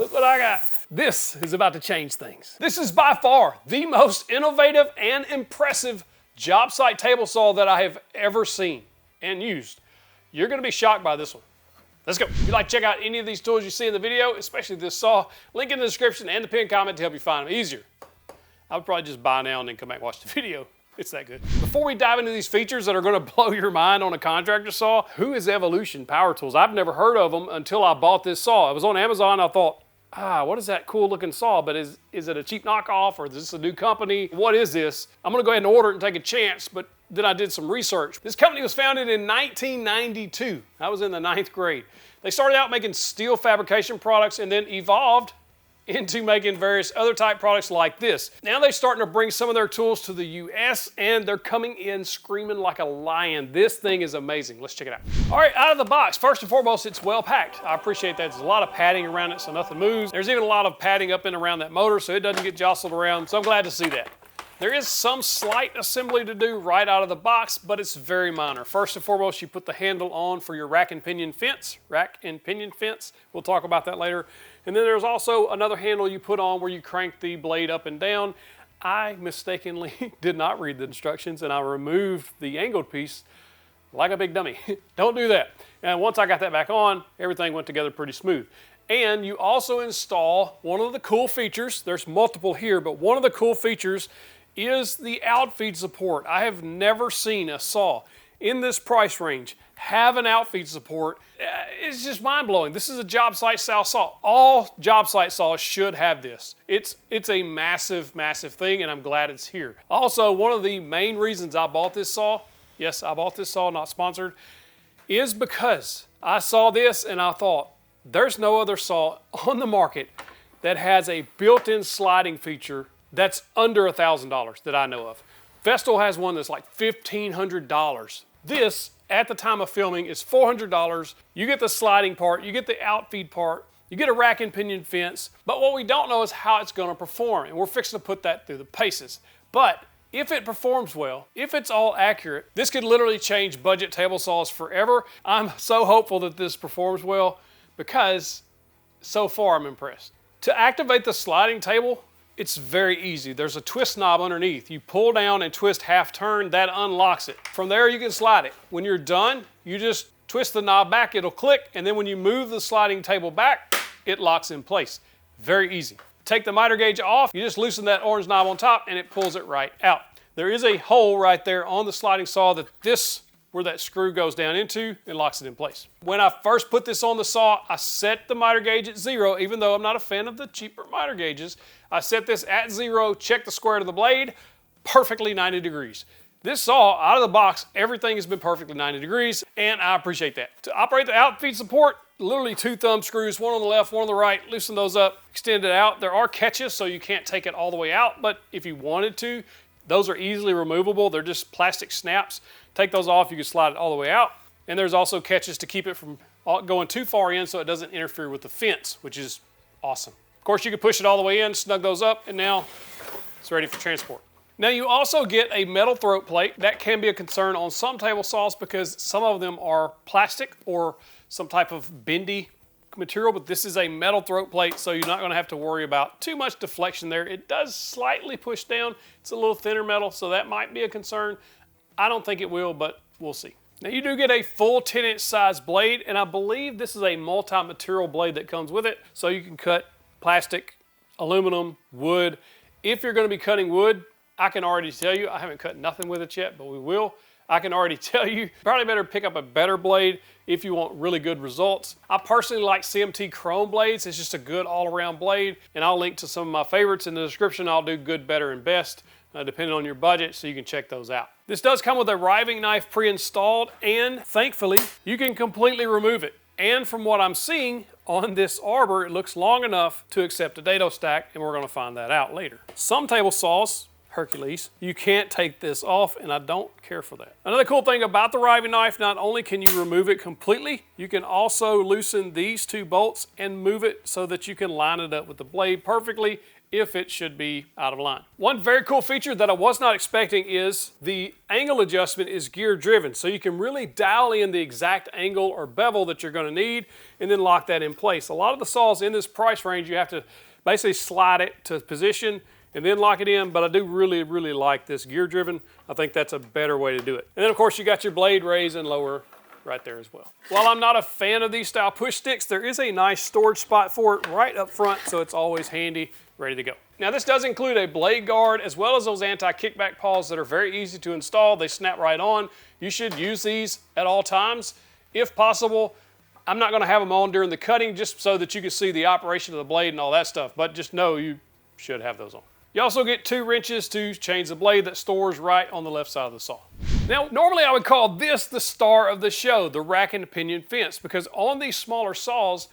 Look what I got. This is about to change things. This is by far the most innovative and impressive job site table saw that I have ever seen and used. You're gonna be shocked by this one. Let's go. If you'd like to check out any of these tools you see in the video, especially this saw, link in the description and the pinned comment to help you find them easier. I would probably just buy now and then come back and watch the video. It's that good. Before we dive into these features that are gonna blow your mind on a contractor saw, who is Evolution Power Tools? I've never heard of them until I bought this saw. I was on Amazon, I thought, what is that cool looking saw? But is it a cheap knockoff or is this a new company? What is this? I'm gonna go ahead and order it and take a chance, but then I did some research. This company was founded in 1992. I was in the 9th grade. They started out making steel fabrication products and then evolved into making various other type products like this. Now they're starting to bring some of their tools to the US and they're coming in screaming like a lion. This thing is amazing. Let's check it out. All right, out of the box, first and foremost, it's well packed. I appreciate that. There's a lot of padding around it so nothing moves. There's even a lot of padding up and around that motor so it doesn't get jostled around. So I'm glad to see that. There is some slight assembly to do right out of the box, but it's very minor. First and foremost, you put the handle on for your rack and pinion fence. We'll talk about that later. And then there's also another handle you put on where you crank the blade up and down. I mistakenly did not read the instructions and I removed the angled piece like a big dummy. Don't do that. And once I got that back on, everything went together pretty smooth. And you also install one of the cool features. There's multiple here, but one of the cool features is the outfeed support. I have never seen a saw in this price range have an outfeed support. It's just mind-blowing. This is a job site style saw. All job site saws should have this. It's a massive, massive thing, and I'm glad it's here. Also, one of the main reasons I bought this saw, yes, I bought this saw, not sponsored, is because I saw this and I thought, there's no other saw on the market that has a built-in sliding feature that's under $1,000 that I know of. Vestal has one that's like $1,500. This, at the time of filming, is $400. You get the sliding part, you get the outfeed part, you get a rack and pinion fence, but what we don't know is how it's gonna perform, and we're fixing to put that through the paces. But if it performs well, if it's all accurate, this could literally change budget table saws forever. I'm so hopeful that this performs well because so far I'm impressed. To activate the sliding table, it's very easy. There's a twist knob underneath. You pull down and twist half turn, that unlocks it. From there you can slide it. When you're done, you just twist the knob back, it'll click, and then when you move the sliding table back, it locks in place. Very easy. Take the miter gauge off, you just loosen that orange knob on top and it pulls it right out. There is a hole right there on the sliding saw where that screw goes down into and locks it in place. When I first put this on the saw, I set the miter gauge at 0, even though I'm not a fan of the cheaper miter gauges. I set this at 0, check the square to the blade, perfectly 90 degrees. This saw, out of the box, everything has been perfectly 90 degrees, and I appreciate that. To operate the outfeed support, literally 2 thumb screws, one on the left, one on the right, loosen those up, extend it out. There are catches, so you can't take it all the way out, but if you wanted to, those are easily removable. They're just plastic snaps. Take those off, you can slide it all the way out. And there's also catches to keep it from going too far in so it doesn't interfere with the fence, which is awesome. Of course, you can push it all the way in, snug those up, and now it's ready for transport. Now you also get a metal throat plate. That can be a concern on some table saws because some of them are plastic or some type of bendy material, but this is a metal throat plate, so you're not gonna have to worry about too much deflection there. It does slightly push down. It's a little thinner metal, so that might be a concern. I don't think it will, but we'll see. Now you do get a full 10-inch size blade, and I believe this is a multi-material blade that comes with it, so you can cut plastic, aluminum, wood. If you're gonna be cutting wood, I can already tell you, I haven't cut nothing with it yet, but we will. I can already tell you, probably better pick up a better blade if you want really good results. I personally like CMT chrome blades. It's just a good all-around blade, and I'll link to some of my favorites in the description. I'll do good, better, and best, depending on your budget, so you can check those out. This does come with a riving knife pre-installed, and thankfully, you can completely remove it. And from what I'm seeing on this arbor, it looks long enough to accept a dado stack, and we're gonna find that out later. Some table saws Hercules. You can't take this off, and I don't care for that. Another cool thing about the riving knife, not only can you remove it completely, you can also loosen these two bolts and move it so that you can line it up with the blade perfectly if it should be out of line. One very cool feature that I was not expecting is the angle adjustment is gear driven, so you can really dial in the exact angle or bevel that you're going to need and then lock that in place. A lot of the saws in this price range, you have to basically slide it to position and then lock it in, but I do really, really like this gear driven. I think that's a better way to do it. And then of course you got your blade raise and lower right there as well. While I'm not a fan of these style push sticks, there is a nice storage spot for it right up front, so it's always handy, ready to go. Now this does include a blade guard as well as those anti-kickback paws that are very easy to install. They snap right on. You should use these at all times if possible. I'm not going to have them on during the cutting just so that you can see the operation of the blade and all that stuff, but just know you should have those on. You also get 2 wrenches to change the blade that stores right on the left side of the saw. Now, normally I would call this the star of the show, the rack and pinion fence, because on these smaller saws,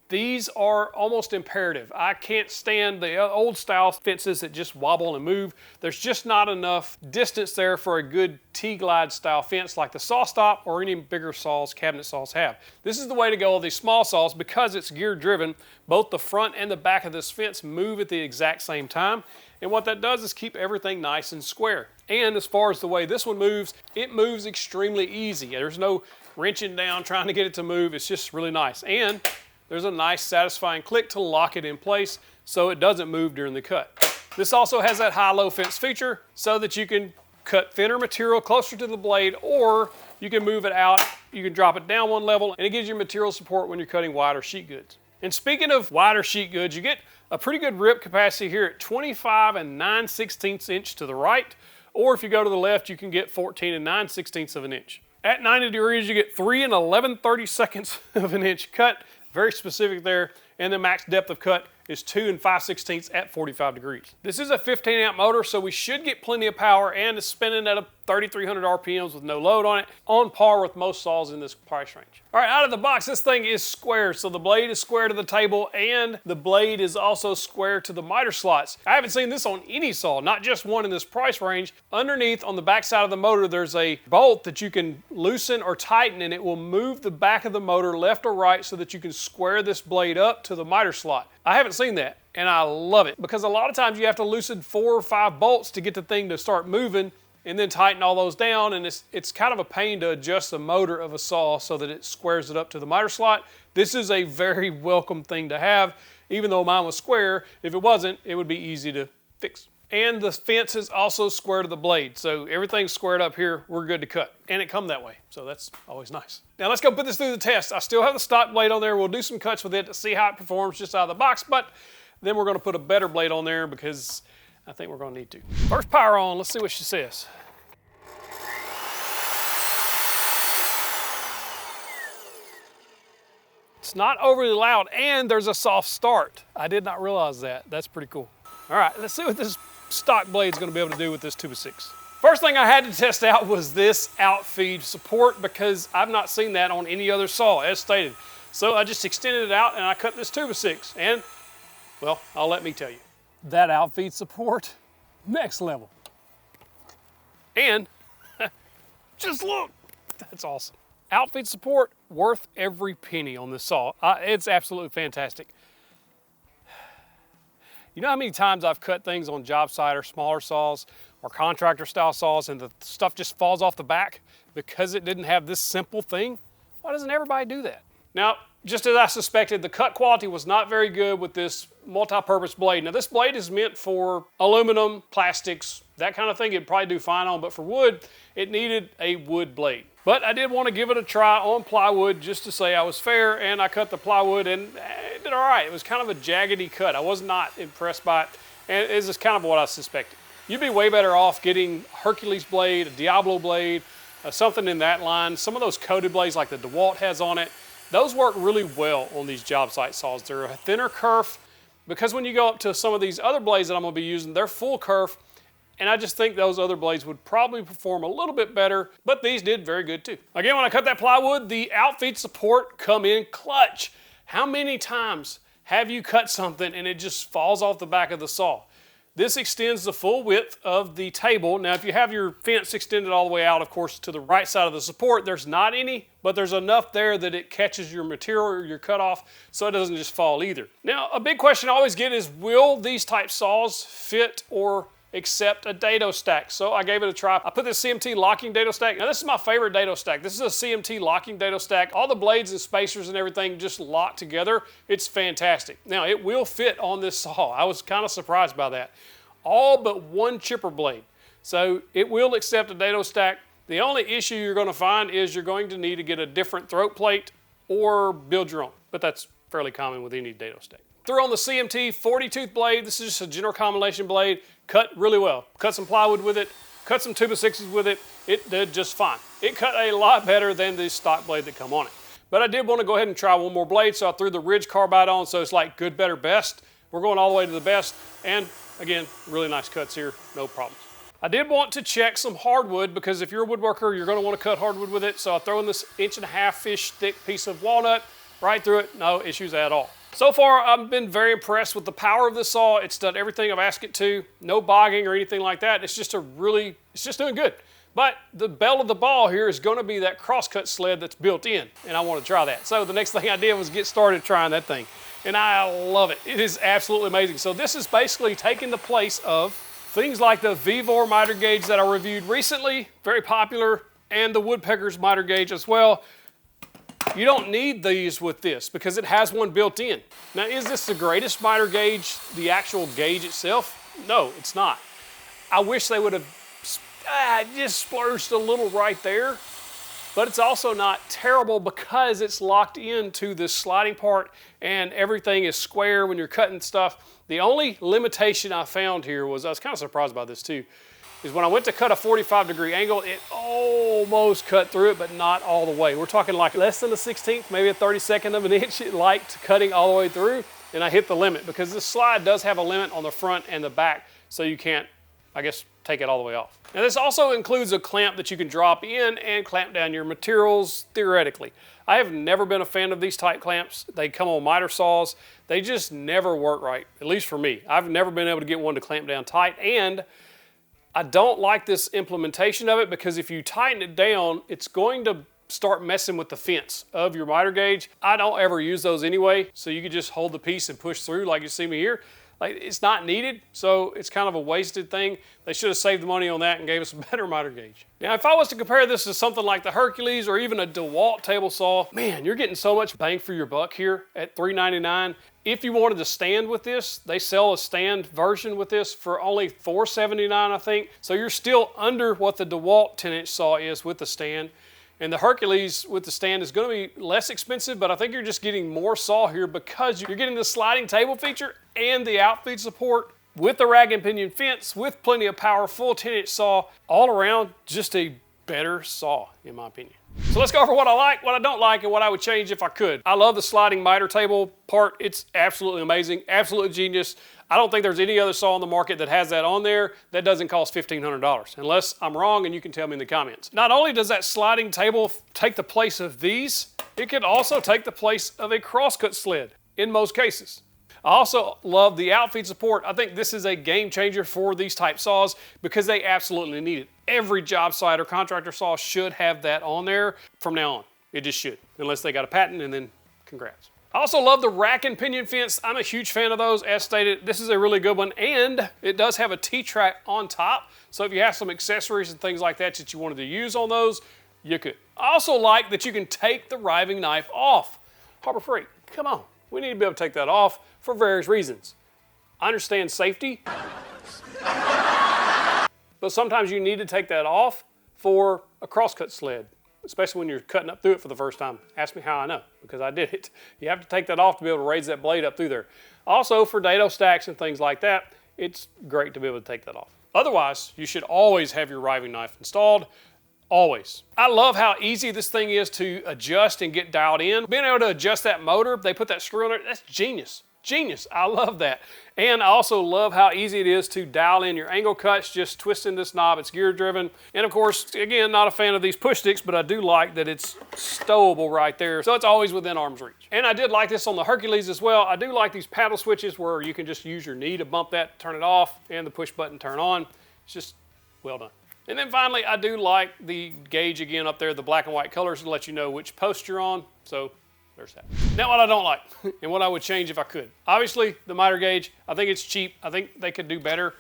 these are almost imperative. I can't stand the old style fences that just wobble and move. There's just not enough distance there for a good T-glide style fence like the saw stop or any bigger saws, cabinet saws have. This is the way to go with these small saws because it's gear driven. Both the front and the back of this fence move at the exact same time. And what that does is keep everything nice and square. And as far as the way this one moves, it moves extremely easy. There's no wrenching down trying to get it to move. It's just really nice. And there's a nice satisfying click to lock it in place so it doesn't move during the cut. This also has that high-low fence feature so that you can cut thinner material closer to the blade, or you can move it out, you can drop it down one level, and it gives you material support when you're cutting wider sheet goods. And speaking of wider sheet goods, you get a pretty good rip capacity here at 25 and 9/16 inch to the right, or if you go to the left, you can get 14 and 9/16 of an inch. At 90 degrees, you get 3 and 11/32 of an inch cut. Very specific there, and the max depth of cut is 2 and 5/16 at 45 degrees. This is a 15 amp motor, so we should get plenty of power, and it's spinning at a 3,300 RPMs with no load on it, on par with most saws in this price range. All right, out of the box, this thing is square, so the blade is square to the table, and the blade is also square to the miter slots. I haven't seen this on any saw, not just one in this price range. Underneath, on the back side of the motor, there's a bolt that you can loosen or tighten, and it will move the back of the motor left or right so that you can square this blade up to the miter slot. I haven't seen that, and I love it, because a lot of times you have to loosen 4 or 5 bolts to get the thing to start moving, and then tighten all those down, and it's kind of a pain to adjust the motor of a saw so that it squares it up to the miter slot. This is a very welcome thing to have. Even though mine was square, if it wasn't, it would be easy to fix. And the fence is also square to the blade, so everything's squared up here, we're good to cut. And it come that way, so that's always nice. Now let's go put this through the test. I still have the stock blade on there. We'll do some cuts with it to see how it performs just out of the box, but then we're gonna put a better blade on there because I think we're gonna need to. First power on, let's see what she says. It's not overly loud, and there's a soft start. I did not realize that. That's pretty cool. All right, let's see what this stock blade's gonna be able to do with this 2x6. First thing I had to test out was this Outfeed support, because I've not seen that on any other saw, as stated. So I just extended it out and I cut this 2x6, and, well, I'll let me tell you. That Outfeed support, next level. And, just look, that's awesome. Outfeed support, worth every penny on this saw. It's absolutely fantastic. You know how many times I've cut things on job site or smaller saws or contractor style saws and the stuff just falls off the back because it didn't have this simple thing? Why doesn't everybody do that? Now, just as I suspected, the cut quality was not very good with this multi-purpose blade. Now this blade is meant for aluminum, plastics, that kind of thing. It'd probably do fine on, but for wood, it needed a wood blade. But I did want to give it a try on plywood just to say I was fair, and I cut the plywood and it did all right. It was kind of a jaggedy cut. I was not impressed by it, and it's just kind of what I suspected. You'd be way better off getting a Hercules blade, a Diablo blade, something in that line. Some of those coated blades like the DeWALT has on it, those work really well on these job site saws. They're a thinner kerf, because when you go up to some of these other blades that I'm going to be using, they're full kerf. And I just think those other blades would probably perform a little bit better, but these did very good too. Again, when I cut that plywood, the Outfeed support come in clutch. How many times have you cut something and it just falls off the back of the saw? This extends the full width of the table. Now, if you have your fence extended all the way out, of course, to the right side of the support, there's not any, but there's enough there that it catches your material or your cutoff so it doesn't just fall either. Now, a big question I always get is, will these type saws fit or accept a dado stack? So I gave it a try. I put this CMT locking dado stack. Now, this is my favorite dado stack. This is a CMT locking dado stack. All the blades and spacers and everything just lock together. It's fantastic. Now, it will fit on this saw. I was kind of surprised by that. All but one chipper blade. So it will accept a dado stack. The only issue you're going to find is you're going to need to get a different throat plate or build your own, but that's fairly common with any dado stack. Threw on the CMT 40-tooth blade. This is just a general combination blade. Cut really well. Cut some plywood with it. Cut some 2x6s with it. It did just fine. It cut a lot better than the stock blade that come on it. But I did want to go ahead and try one more blade, so I threw the Ridge carbide on, so it's like good, better, best. We're going all the way to the best, and again, really nice cuts here, no problems. I did want to check some hardwood, because if you're a woodworker, you're going to want to cut hardwood with it, so I throw in this 1.5-inch thick piece of walnut right through it. No issues at all. So far, I've been very impressed with the power of this saw. It's done everything I've asked it to. No bogging or anything like that. It's just doing good. But the belle of the ball here is going to be that crosscut sled that's built in, and I want to try that. So the next thing I did was get started trying that thing, and I love it. It is absolutely amazing. So this is basically taking the place of things like the Bevel miter gauge that I reviewed recently, very popular, and the Woodpecker's miter gauge as well. You don't need these with this because it has one built in. Now, is this the greatest miter gauge, the actual gauge itself? No, it's not. I wish they would have just splurged a little right there, but it's also not terrible because it's locked into this sliding part and everything is square when you're cutting stuff. The only limitation I found here was, I was kind of surprised by this too, is when I went to cut a 45-degree angle, it almost cut through it, but not all the way. We're talking like less than a 1/16, maybe a 32nd of an inch. It liked cutting all the way through, and I hit the limit because this slide does have a limit on the front and the back, so you can't, I guess, take it all the way off. Now, this also includes a clamp that you can drop in and clamp down your materials, theoretically. I have never been a fan of these type clamps. They come on miter saws. They just never work right, at least for me. I've never been able to get one to clamp down tight, and I don't like this implementation of it because if you tighten it down, it's going to start messing with the fence of your miter gauge. I don't ever use those anyway, so you can just hold the piece and push through like you see me here. Like, it's not needed, so it's kind of a wasted thing. They should have saved the money on that and gave us a better miter gauge. Now, if I was to compare this to something like the Hercules or even a DeWALT table saw, man, you're getting so much bang for your buck here at $3.99. If you wanted to stand with this, they sell a stand version with this for only $4.79, I think. So you're still under what the DeWALT 10-inch saw is with the stand. And the Hercules with the stand is going to be less expensive, but I think you're just getting more saw here because you're getting the sliding table feature and the outfeed support with the rag and pinion fence with plenty of power, full 10-inch saw. All around, just a better saw, in my opinion. So let's go over what I like, what I don't like, and what I would change if I could. I love the sliding miter table part. It's absolutely amazing, absolute genius. I don't think there's any other saw on the market that has that on there that doesn't cost $1,500, unless I'm wrong and you can tell me in the comments. Not only does that sliding table take the place of these, it can also take the place of a crosscut sled in most cases. I also love the outfeed support. I think this is a game changer for these type saws because they absolutely need it. Every job site or contractor saw should have that on there from now on. It just should, unless they got a patent, and then congrats. I also love the rack and pinion fence. I'm a huge fan of those. As stated, this is a really good one, and it does have a T-track on top. So if you have some accessories and things like that you wanted to use on those, you could. I also like that you can take the riving knife off. Harbor Freight, come on. We need to be able to take that off for various reasons. I understand safety, but sometimes you need to take that off for a crosscut sled, especially when you're cutting up through it for the first time. Ask me how I know, because I did it. You have to take that off to be able to raise that blade up through there. Also, for dado stacks and things like that, it's great to be able to take that off. Otherwise, you should always have your riving knife installed. Always. I love how easy this thing is to adjust and get dialed in. Being able to adjust that motor, they put that screw in there, that's genius. Genius, I love that. And I also love how easy it is to dial in your angle cuts, just twisting this knob. It's gear driven. And of course, again, not a fan of these push sticks, but I do like that it's stowable right there. So it's always within arm's reach. And I did like this on the Hercules as well. I do like these paddle switches where you can just use your knee to bump that, turn it off, and the push button turn on. It's just well done. And then finally, I do like the gauge again up there, the black and white colors to let you know which post you're on. So there's that. Now what I don't like, and what I would change if I could. Obviously, the miter gauge, I think it's cheap. I think they could do better.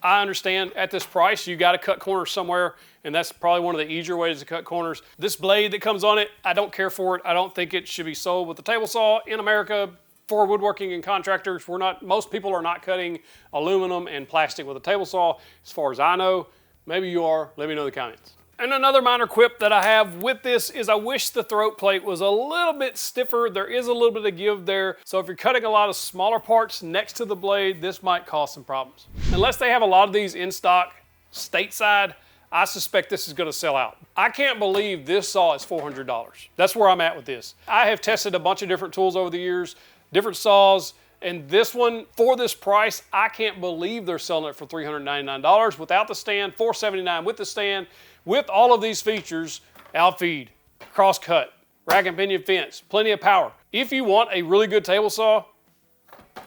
I understand at this price, you gotta cut corners somewhere, and that's probably one of the easier ways to cut corners. This blade that comes on it, I don't care for it. I don't think it should be sold with the table saw in America for woodworking and contractors. Most people are not cutting aluminum and plastic with a table saw, as far as I know. Maybe you are, let me know in the comments. And another minor quip that I have with this is I wish the throat plate was a little bit stiffer. There is a little bit of give there. So if you're cutting a lot of smaller parts next to the blade, this might cause some problems. Unless they have a lot of these in stock stateside, I suspect this is gonna sell out. I can't believe this saw is $400. That's where I'm at with this. I have tested a bunch of different tools over the years, different saws, and this one, for this price, I can't believe they're selling it for $399 without the stand, $479 with the stand, with all of these features: Outfeed, cross cut, rack and pinion fence, plenty of power. If you want a really good table saw,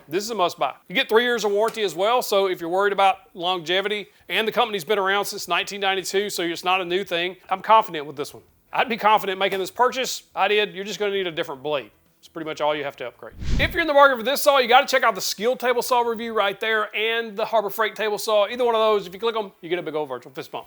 this is a must buy. You get 3 years of warranty as well, so if you're worried about longevity, and the company's been around since 1992, so it's not a new thing, I'm confident with this one. I'd be confident making this purchase. I did. You're just gonna need a different blade. It's pretty much all you have to upgrade. If you're in the market for this saw, you gotta check out the Skilled Table Saw review right there and the Harbor Freight Table Saw. Either one of those, if you click them, you get a big old virtual fist bump.